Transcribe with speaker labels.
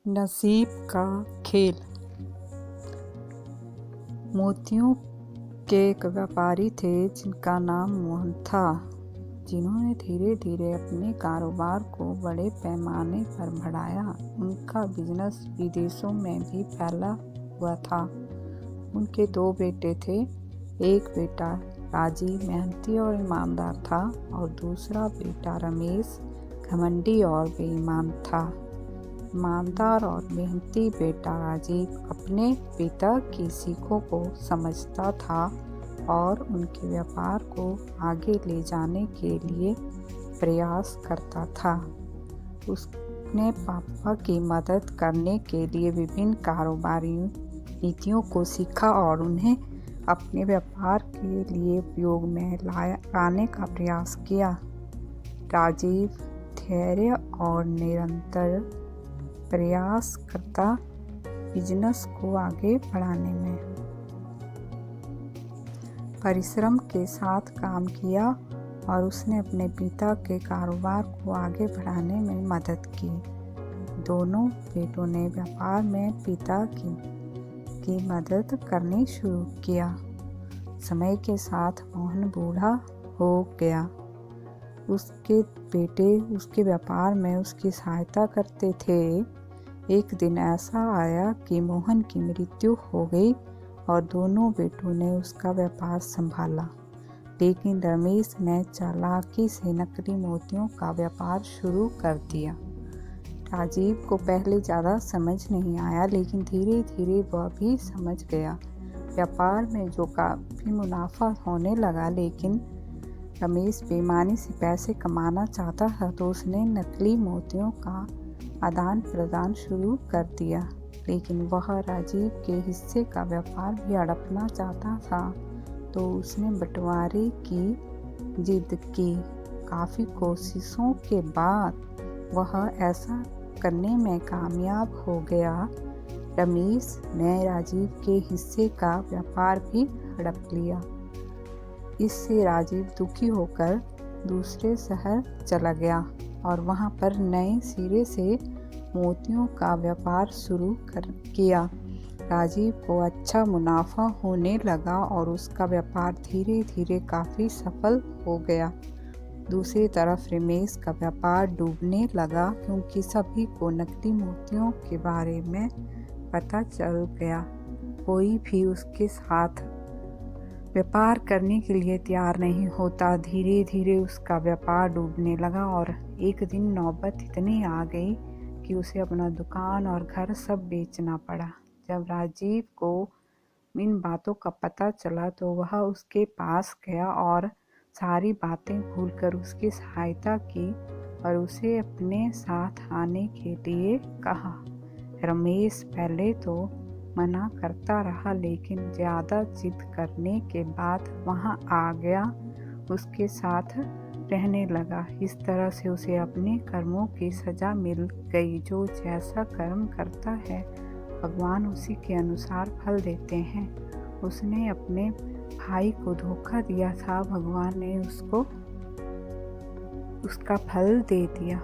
Speaker 1: नसीब का खेल। मोतियों के एक व्यापारी थे जिनका नाम मोहन था, जिन्होंने धीरे धीरे अपने कारोबार को बड़े पैमाने पर बढ़ाया। उनका बिजनेस विदेशों में भी फैला हुआ था। उनके 2 बेटे थे। एक बेटा राजीव मेहनती और ईमानदार था और दूसरा बेटा रमेश घमंडी और बेईमान था। ईमानदार और मेहनती बेटा राजीव अपने पिता की सीखों को समझता था और उनके व्यापार को आगे ले जाने के लिए प्रयास करता था। उसने पापा की मदद करने के लिए विभिन्न कारोबारी नीतियों को सीखा और उन्हें अपने व्यापार के लिए उपयोग में लाने का प्रयास किया। राजीव धैर्य और निरंतर प्रयास करता बिजनेस को आगे बढ़ाने में परिश्रम के साथ काम किया और उसने अपने पिता के कारोबार को आगे बढ़ाने में मदद की। दोनों बेटों ने व्यापार में पिता की मदद करनी शुरू किया। समय के साथ मोहन बूढ़ा हो गया। उसके बेटे उसके व्यापार में उसकी सहायता करते थे। एक दिन ऐसा आया कि मोहन की मृत्यु हो गई और दोनों बेटों ने उसका व्यापार संभाला, लेकिन रमेश ने चालाकी से नकली मोतियों का व्यापार शुरू कर दिया। राजीव को पहले ज़्यादा समझ नहीं आया, लेकिन धीरे धीरे वह भी समझ गया। व्यापार में जो काफ़ी मुनाफा होने लगा, लेकिन रमेश बेईमानी से पैसे कमाना चाहता था, तो उसने नकली मोतियों का आदान प्रदान शुरू कर दिया। लेकिन वह राजीव के हिस्से का व्यापार भी हड़पना चाहता था, तो उसने बंटवारे की जिद की। काफ़ी कोशिशों के बाद वह ऐसा करने में कामयाब हो गया। रमेश ने राजीव के हिस्से का व्यापार भी हड़प लिया। इससे राजीव दुखी होकर दूसरे शहर चला गया और वहां पर नए सिरे से मोतियों का व्यापार शुरू किया। राजीव को अच्छा मुनाफा होने लगा और उसका व्यापार धीरे धीरे काफ़ी सफल हो गया। दूसरी तरफ रमेश का व्यापार डूबने लगा, क्योंकि सभी को नकली मोतियों के बारे में पता चल गया। कोई भी उसके साथ व्यापार करने के लिए तैयार नहीं होता। धीरे धीरे उसका व्यापार डूबने लगा और एक दिन नौबत इतनी आ गई कि उसे अपना दुकान और घर सब बेचना पड़ा। जब राजीव को इन बातों का पता चला, तो वह उसके पास गया और सारी बातें भूलकर उसकी सहायता की और उसे अपने साथ आने के लिए कहा। रमेश पहले तो मना करता रहा, लेकिन ज़्यादा जिद करने के बाद वहाँ आ गया, उसके साथ रहने लगा। इस तरह से उसे अपने कर्मों की सज़ा मिल गई। जो जैसा कर्म करता है, भगवान उसी के अनुसार फल देते हैं। उसने अपने भाई को धोखा दिया था, भगवान ने उसको उसका फल दे दिया।